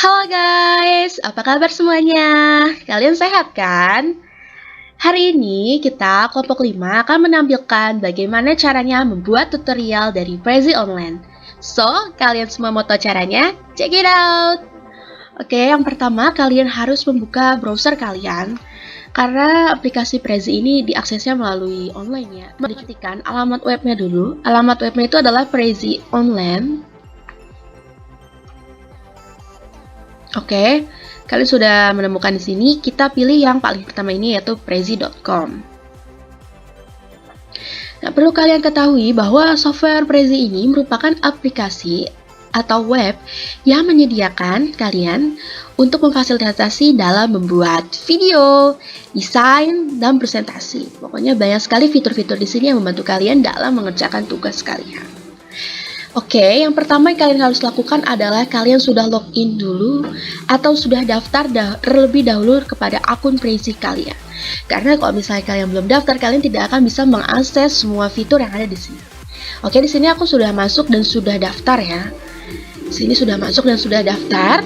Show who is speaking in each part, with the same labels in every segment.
Speaker 1: Halo guys, apa kabar semuanya? Kalian sehat kan? Hari ini kita kelompok 5 akan menampilkan bagaimana caranya membuat tutorial dari Prezi Online. So, kalian semua mau tahu caranya? Check it out! Oke, yang pertama kalian harus membuka browser kalian karena aplikasi Prezi ini diaksesnya melalui online ya. Ketikkan alamat webnya dulu. Alamat webnya itu adalah Prezi Online. Oke, kalian sudah menemukan di sini. Kita pilih yang paling pertama ini yaitu prezi.com. Nah, perlu kalian ketahui bahwa software Prezi ini merupakan aplikasi atau web yang menyediakan kalian untuk memfasilitasi dalam membuat video, desain, dan presentasi. Pokoknya banyak sekali fitur-fitur di sini yang membantu kalian dalam mengerjakan tugas kalian. Oke, yang pertama yang kalian harus lakukan adalah kalian sudah login dulu atau sudah daftar terlebih dahulu kepada akun Prezi kalian. Karena kalau misalnya kalian belum daftar, kalian tidak akan bisa mengakses semua fitur yang ada di sini. Oke, di sini aku sudah masuk dan sudah daftar ya. Di sini sudah masuk dan sudah daftar.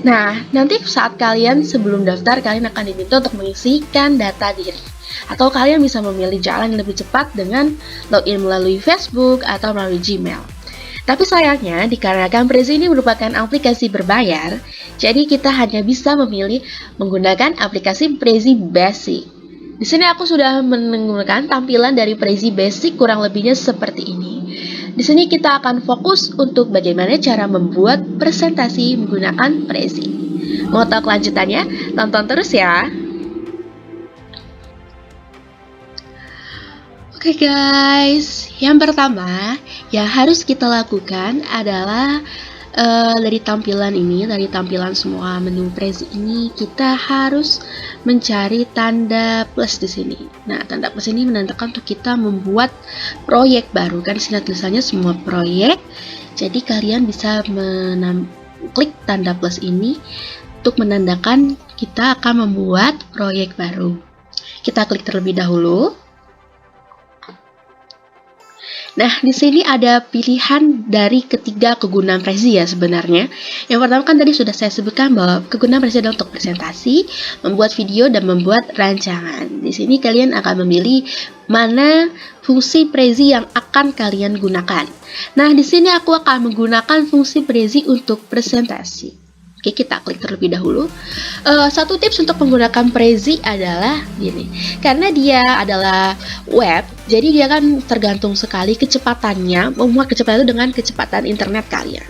Speaker 1: Nah, nanti saat kalian sebelum daftar, kalian akan diminta untuk mengisikan data diri. Atau kalian bisa memilih jalan yang lebih cepat dengan login melalui Facebook atau melalui Gmail. Tapi sayangnya, dikarenakan Prezi ini merupakan aplikasi berbayar, jadi kita hanya bisa memilih menggunakan aplikasi Prezi Basic. Di sini aku sudah menggunakan tampilan dari Prezi Basic kurang lebihnya seperti ini. Di sini kita akan fokus untuk bagaimana cara membuat presentasi menggunakan Prezi. Mau tahu kelanjutannya? Tonton terus ya! Oke guys, yang pertama yang harus kita lakukan adalah dari tampilan ini, dari tampilan semua menu Prezi ini, kita harus mencari tanda plus di sini. Nah, tanda plus ini menandakan untuk kita membuat proyek baru. Kan di sini tulisannya semua proyek. Jadi kalian bisa klik tanda plus ini untuk menandakan kita akan membuat proyek baru. Kita klik terlebih dahulu. Nah, di sini ada pilihan dari ketiga kegunaan Prezi ya sebenarnya. Yang pertama kan tadi sudah saya sebutkan bahwa kegunaan Prezi adalah untuk presentasi, membuat video, dan membuat rancangan. Di sini kalian akan memilih mana fungsi Prezi yang akan kalian gunakan. Nah, di sini aku akan menggunakan fungsi Prezi untuk presentasi. Oke, kita klik terlebih dahulu. Satu tips untuk menggunakan Prezi adalah gini, karena dia adalah web, jadi dia kan tergantung sekali kecepatannya, memuat kecepatan itu dengan kecepatan internet kalian.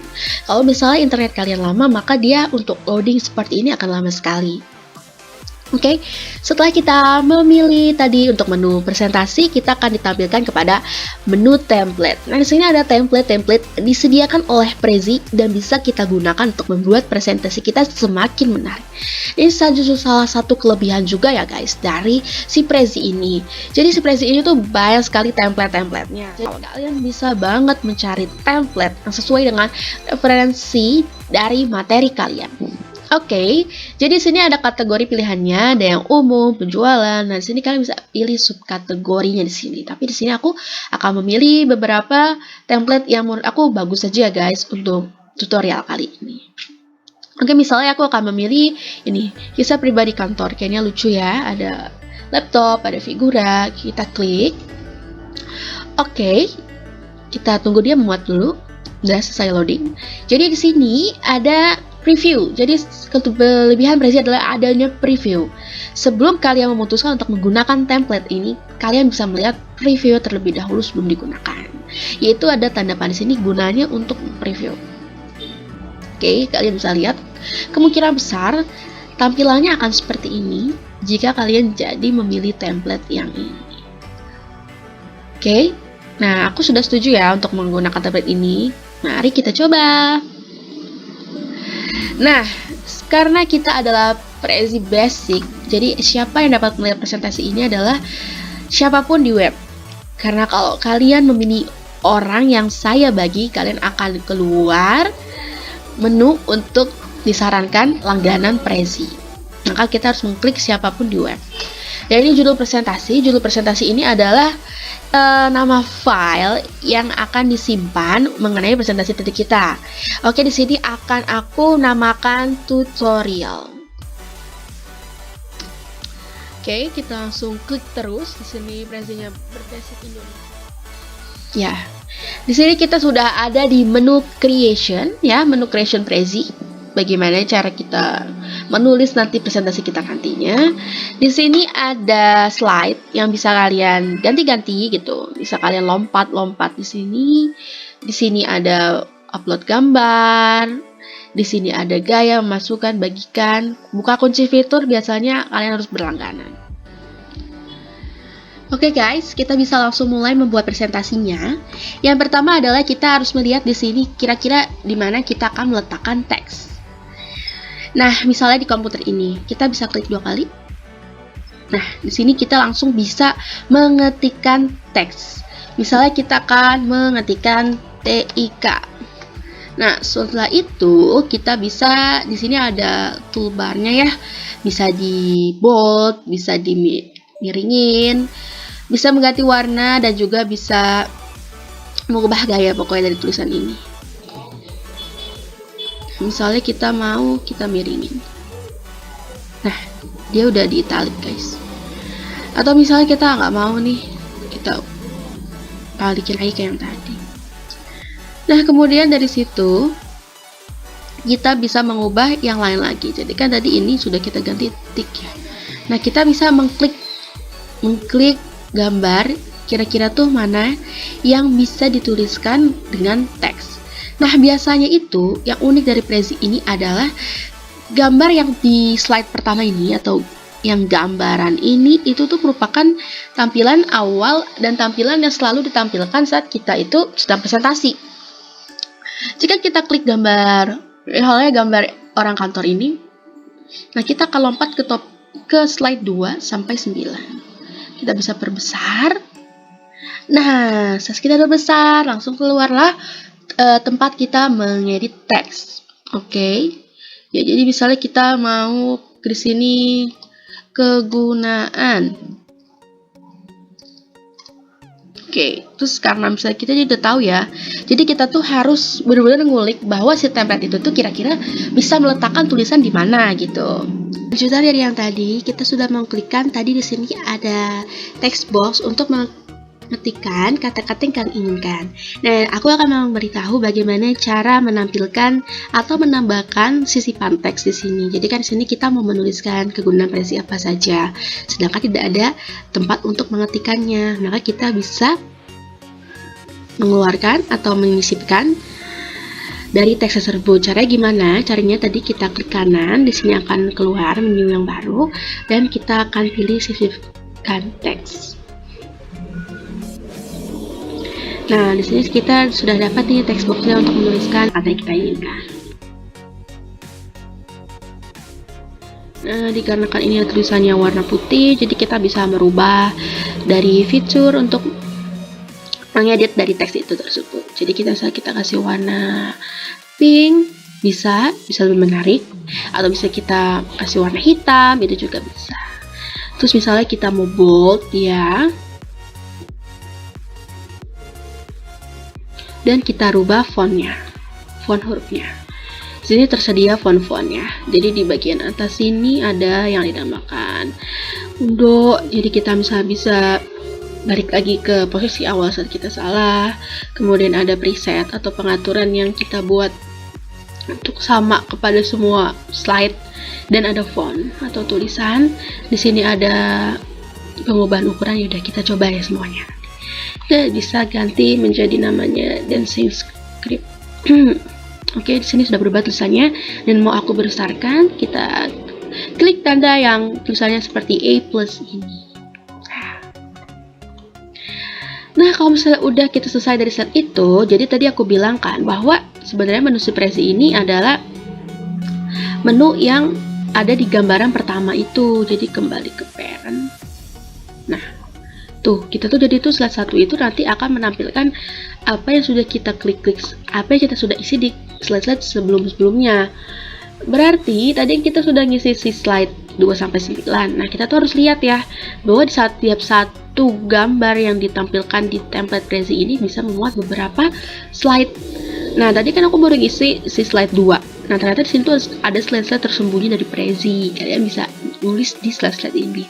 Speaker 1: Kalau misalnya internet kalian lama, maka dia untuk loading seperti ini akan lama sekali. Oke, setelah kita memilih tadi untuk menu presentasi, kita akan ditampilkan kepada menu template. Nah, di sini ada template disediakan oleh Prezi dan bisa kita gunakan untuk membuat presentasi kita semakin menarik. Ini salah satu kelebihan juga ya guys dari si Prezi ini. Jadi si Prezi ini tuh banyak sekali template-templatenya. Jadi kalian bisa banget mencari template yang sesuai dengan referensi dari materi kalian. Oke, jadi sini ada kategori pilihannya, ada yang umum, penjualan. Nah, di sini kalian bisa pilih subkategorinya di sini. Tapi di sini aku akan memilih beberapa template yang menurut aku bagus saja ya guys untuk tutorial kali ini. Oke, misalnya aku akan memilih ini, kisah pribadi kantor. Kayaknya lucu ya, ada laptop, ada figura. Kita klik. Oke, kita tunggu dia memuat dulu. Udah selesai loading. Jadi di sini ada preview. Jadi kelebihan Prezi adalah adanya preview. Sebelum kalian memutuskan untuk menggunakan template ini, kalian bisa melihat preview terlebih dahulu sebelum digunakan. Yaitu ada tanda panah di sini gunanya untuk preview. Oke, kalian bisa lihat kemungkinan besar tampilannya akan seperti ini jika kalian jadi memilih template yang ini. Oke. Nah, aku sudah setuju ya untuk menggunakan template ini. Mari kita coba. Nah, karena kita adalah Prezi Basic, jadi siapa yang dapat melihat presentasi ini adalah siapapun di web. Karena kalau kalian memilih orang yang saya bagi, kalian akan keluar menu untuk disarankan langganan Prezi. Maka kita harus mengklik siapapun di web. Dan ini judul presentasi. Judul presentasi ini adalah nama file yang akan disimpan mengenai presentasi tadi kita. Oke, di sini akan aku namakan tutorial. Oke, kita langsung klik terus. Di sini Prezinya berbasic Indonesia. Ya, di sini kita sudah ada di menu creation, ya, menu creation Prezi. Bagaimana cara kita menulis nanti presentasi kita nantinya. Di sini ada slide yang bisa kalian ganti-ganti gitu. Bisa kalian lompat-lompat di sini. Di sini ada upload gambar. Di sini ada gaya, memasukkan, bagikan. Buka kunci fitur biasanya kalian harus berlangganan. Oke guys, kita bisa langsung mulai membuat presentasinya. Yang pertama adalah kita harus melihat di sini kira-kira di mana kita akan meletakkan teks. Nah, misalnya di komputer ini, kita bisa klik 2 kali. Nah, di sini kita langsung bisa mengetikkan teks. Misalnya kita akan mengetikkan TIK. Nah, setelah itu kita bisa di sini ada toolbarnya ya. Bisa di bold, bisa dimiringin, bisa mengganti warna dan juga bisa mengubah gaya pokoknya dari tulisan ini. Misalnya kita miringin. Nah, dia udah di italic guys. Atau misalnya kita nggak mau nih, kita balikin lagi kayak yang tadi. Nah, kemudian dari situ kita bisa mengubah yang lain lagi. Jadi kan tadi ini sudah kita ganti tick ya. Nah, kita bisa mengklik gambar kira-kira tuh mana yang bisa dituliskan dengan teks. Nah, biasanya itu yang unik dari Prezi ini adalah gambar yang di slide pertama ini atau yang gambaran ini itu tuh merupakan tampilan awal dan tampilan yang selalu ditampilkan saat kita itu sedang presentasi. Jika kita klik gambar, misalnya gambar orang kantor ini, nah kita akan lompat ke slide 2 sampai 9. Kita bisa perbesar. Nah, saat kita udah besar, langsung keluarlah tempat kita mengedit teks. Oke. Ya, jadi misalnya kita mau di sini kegunaan. Oke, terus karena misalnya kita juga tahu ya, jadi kita tuh harus benar-benar ngulik bahwa si template itu tuh kira-kira bisa meletakkan tulisan di mana gitu. Lanjutan dari yang tadi, kita sudah mengklikkan tadi di sini ada text box untuk mengetikkan kata-kata yang kalian inginkan. Nah, aku akan memberitahu bagaimana cara menampilkan atau menambahkan sisipan teks di sini. Jadi kan di sini kita mau menuliskan kegunaan Prezi apa saja, sedangkan tidak ada tempat untuk mengetikkannya. Maka kita bisa mengeluarkan atau menyisipkan dari teks tersebut. Caranya gimana? Caranya tadi kita klik kanan, di sini akan keluar menu yang baru dan kita akan pilih sisipkan teks. Nah, di sini kita sudah dapat nih text boxnya untuk menuliskan apa yang kita inginkan. Nah, dikarenakan ini tulisannya warna putih, jadi kita bisa merubah dari fitur untuk mengedit dari teks itu tersebut. Jadi kita kasih warna pink, bisa lebih menarik, atau bisa kita kasih warna hitam, itu juga bisa. Terus misalnya kita mau bold ya. Dan kita rubah fontnya, font hurufnya. Di sini tersedia font-fontnya. Jadi di bagian atas sini ada yang dinamakan Undo. Jadi kita bisa balik lagi ke posisi awal saat kita salah. Kemudian ada preset atau pengaturan yang kita buat untuk sama kepada semua slide. Dan ada font atau tulisan. Di sini ada pengubahan ukuran. Yaudah kita coba ya semuanya. Kita bisa ganti menjadi namanya dancing script. Oke, di sini sudah berubah tulisannya dan mau aku besarkan, kita klik tanda yang tulisannya seperti A+ ini. Nah, kalau misalnya udah kita selesai dari slide itu, jadi tadi aku bilang kan bahwa sebenarnya menu Prezi ini adalah menu yang ada di gambaran pertama itu. Jadi kembali ke parent. Nah, tuh, kita tuh jadi tuh slide 1 itu nanti akan menampilkan apa yang sudah kita klik, apa yang kita sudah isi di slide-slide sebelum-sebelumnya. Berarti tadi kita sudah ngisi si slide 2-9. Nah, kita tuh harus lihat ya, bahwa di setiap satu gambar yang ditampilkan di template Prezi ini bisa memuat beberapa slide. Nah, tadi kan aku baru ngisi si slide 2. Nah, ternyata di sini tuh ada slide-slide tersembunyi dari Prezi. Kalian bisa nulis di slide-slide ini.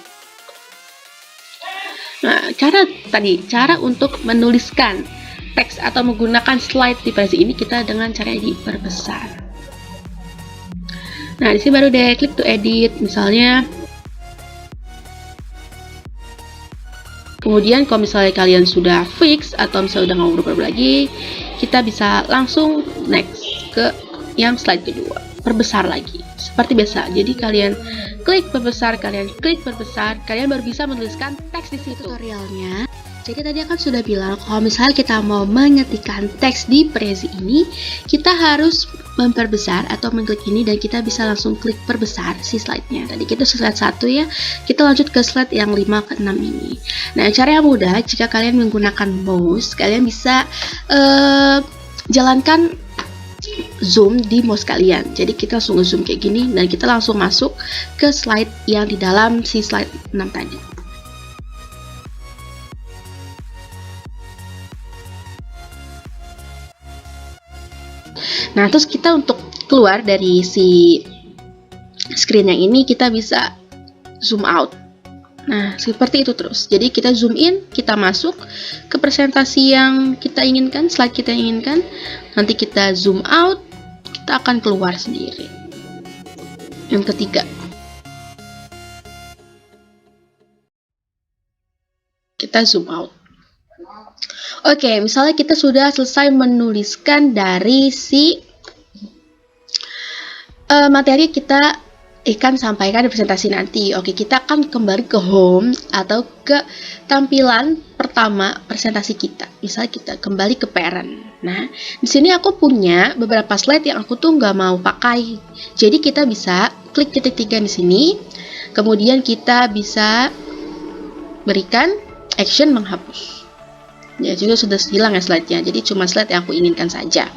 Speaker 1: Nah, cara untuk menuliskan teks atau menggunakan slide di Prezi ini kita dengan cara diperbesar. Nah, di sini baru deh klik to edit, misalnya. Kemudian kalau misalnya kalian sudah fix atau misalnya udah nggak mau berubah lagi, kita bisa langsung next ke yang slide kedua, perbesar lagi seperti biasa. Jadi kalian klik perbesar, kalian baru bisa menuliskan teks di situ. Tutorialnya. Jadi tadi akan sudah bilang kalau misalnya kita mau mengetikkan teks di Prezi ini, kita harus memperbesar atau mengklik ini dan kita bisa langsung klik perbesar si slide-nya. Tadi kita slide 1 ya, kita lanjut ke slide yang 5 ke 6 ini. Nah, cara yang mudah jika kalian menggunakan mouse, kalian bisa jalankan zoom di mouse kalian. Jadi kita langsung zoom kayak gini dan kita langsung masuk ke slide yang di dalam si slide 6 tadi. Nah, terus kita untuk keluar dari si screen yang ini, kita bisa zoom out. Nah, seperti itu terus. Jadi kita zoom in, kita masuk ke presentasi yang kita inginkan, slide kita inginkan. Nanti kita zoom out, kita akan keluar sendiri. Yang ketiga. Kita zoom out. Oke, misalnya kita sudah selesai menuliskan dari si materi kita akan sampaikan di presentasi nanti. Oke, kita akan kembali ke home atau ke tampilan pertama presentasi kita. Misalnya kita kembali ke parent. Nah, di sini aku punya beberapa slide yang aku tuh nggak mau pakai. Jadi kita bisa klik titik 3 di sini. Kemudian kita bisa berikan action menghapus. Ya, juga sudah hilang ya slide-nya. Jadi cuma slide yang aku inginkan saja.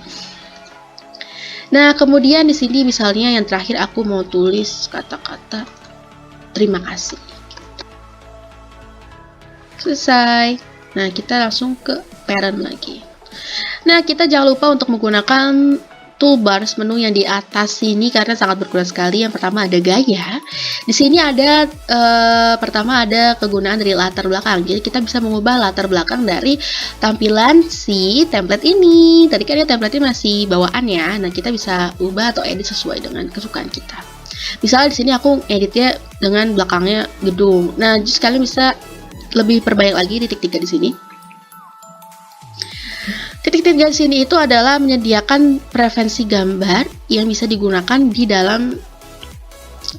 Speaker 1: Nah, kemudian di sini misalnya yang terakhir aku mau tulis kata-kata terima kasih. Selesai. Nah, kita langsung ke parent lagi. Nah, kita jangan lupa untuk menggunakan toolbars menu yang di atas sini karena sangat berguna sekali. Yang pertama ada gaya. Di sini ada pertama ada kegunaan dari latar belakang. Jadi kita bisa mengubah latar belakang dari tampilan si template ini. Tadi kan ya template-nya masih bawaan ya. Nah, kita bisa ubah atau edit sesuai dengan kesukaan kita. Misalnya di sini aku editnya dengan belakangnya gedung. Nah, just kalian bisa lebih perbaik lagi titik 3 di sini. Titik 3 di sini itu adalah menyediakan preferensi gambar yang bisa digunakan di dalam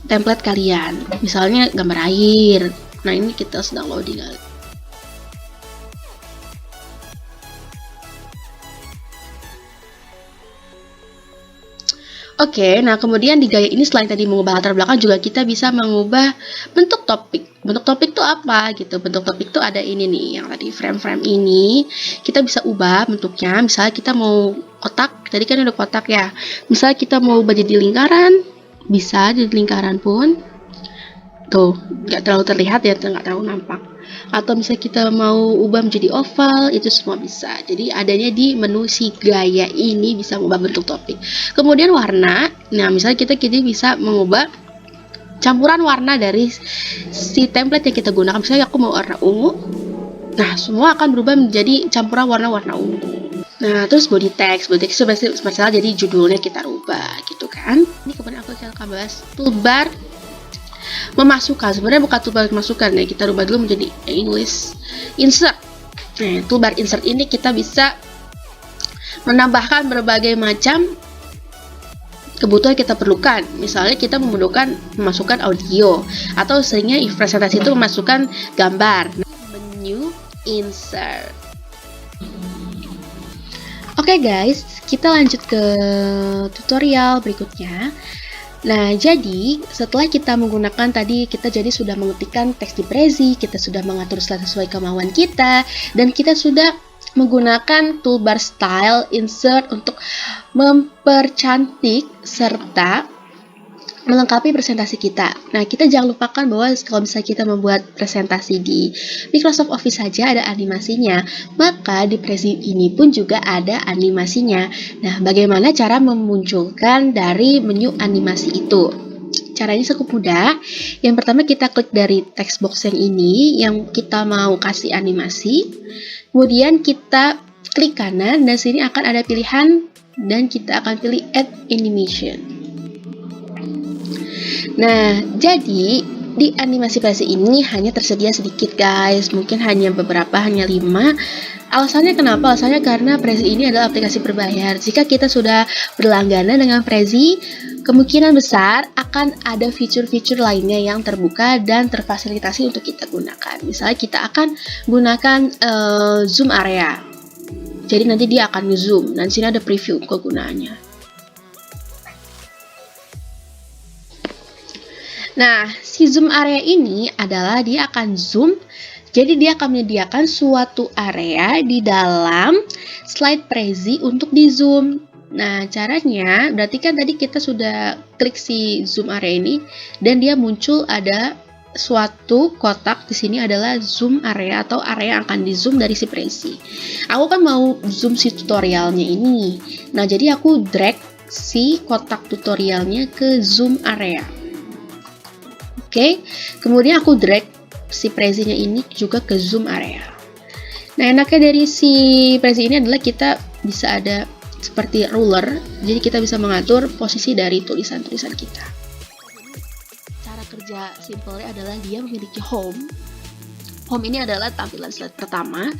Speaker 1: template kalian. Misalnya gambar air. Nah, ini kita sedang loading. Oke, nah kemudian di gaya ini selain tadi mengubah latar belakang juga kita bisa mengubah bentuk topik. Bentuk topik itu apa gitu? Bentuk topik itu ada ini nih, yang tadi frame-frame ini kita bisa ubah bentuknya. Misalnya kita mau kotak, tadi kan udah kotak ya. Misalnya kita mau ubah jadi lingkaran, bisa jadi lingkaran pun. Tuh, nggak terlalu terlihat ya, nggak terlalu nampak. Atau misalnya kita mau ubah menjadi oval, itu semua bisa. Jadi adanya di menu si gaya ini bisa mengubah bentuk topik. Kemudian warna, nah misalnya kita bisa mengubah campuran warna dari si template yang kita gunakan. Misalnya aku mau warna ungu, nah semua akan berubah menjadi campuran warna-warna ungu. Nah, terus body text itu masalah jadi judulnya kita rubah gitu kan. Ini kemudian aku akan bahas toolbar memasukkan. Sebenarnya bukan toolbar memasukkan ya, kita rubah dulu menjadi English insert. Nah, toolbar insert ini kita bisa menambahkan berbagai macam kebutuhan kita perlukan. Misalnya kita memerlukan memasukkan audio atau seringnya presentasi itu memasukkan gambar. Menu insert. Oke guys, kita lanjut ke tutorial berikutnya. Nah, jadi setelah kita menggunakan tadi, kita jadi sudah mengetikkan teks di Prezi, kita sudah mengatur slide sesuai kemauan kita, dan kita sudah menggunakan toolbar style insert untuk mempercantik serta melengkapi presentasi kita. Nah, kita jangan lupakan bahwa kalau misalnya kita membuat presentasi di Microsoft Office saja ada animasinya, maka di Prezi ini pun juga ada animasinya. Nah, bagaimana cara memunculkan dari menu animasi itu? Caranya cukup mudah. Yang pertama kita klik dari text box yang ini, yang kita mau kasih animasi. Kemudian kita klik kanan, dan sini akan ada pilihan, dan kita akan pilih Add Animation. Nah, jadi di animasi Prezi ini hanya tersedia sedikit guys, mungkin hanya beberapa, hanya 5. Alasannya kenapa? Alasannya karena Prezi ini adalah aplikasi berbayar. Jika kita sudah berlangganan dengan Prezi, kemungkinan besar akan ada fitur-fitur lainnya yang terbuka dan terfasilitasi untuk kita gunakan. Misalnya kita akan gunakan zoom area. Jadi nanti dia akan nge-zoom, dan sini ada preview kegunaannya. Nah, si zoom area ini adalah dia akan zoom, jadi dia akan menyediakan suatu area di dalam slide Prezi untuk di zoom. Nah, caranya berarti kan tadi kita sudah klik si zoom area ini, dan dia muncul ada suatu kotak di sini adalah zoom area atau area yang akan di zoom dari si Prezi. Aku kan mau zoom si tutorialnya ini. Nah, jadi aku drag si kotak tutorialnya ke zoom area. Oke, kemudian aku drag si Prezinya ini juga ke zoom area. Nah, enaknya dari si Prezi ini adalah kita bisa ada seperti ruler, jadi kita bisa mengatur posisi dari tulisan-tulisan kita. Cara kerja simpelnya adalah dia memiliki home. Home ini adalah tampilan slide pertama.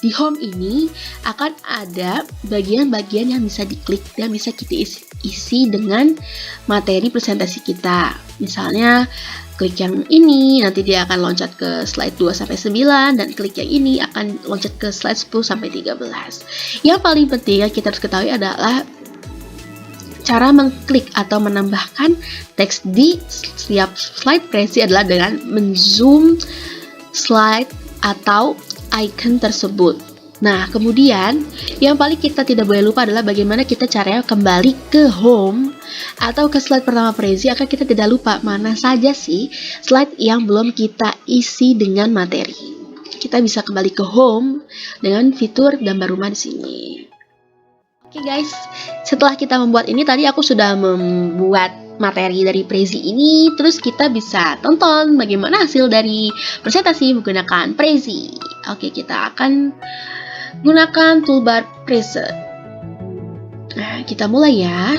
Speaker 1: Di home ini akan ada bagian-bagian yang bisa diklik dan bisa kita isi dengan materi presentasi kita. Misalnya klik yang ini, nanti dia akan loncat ke slide 2-9, dan klik yang ini akan loncat ke slide 10-13. Yang paling penting yang kita harus ketahui adalah cara mengklik atau menambahkan teks di setiap slide Prezi adalah dengan menzoom slide atau icon tersebut. Nah, kemudian yang paling kita tidak boleh lupa adalah bagaimana kita caranya kembali ke home atau ke slide pertama Prezi, agar kita tidak lupa mana saja sih slide yang belum kita isi dengan materi. Kita bisa kembali ke home dengan fitur gambar rumah di sini. Oke guys, setelah kita membuat ini, tadi aku sudah membuat materi dari Prezi ini, terus kita bisa tonton bagaimana hasil dari presentasi menggunakan Prezi. Oke, kita akan gunakan toolbar preset. Nah, kita mulai ya.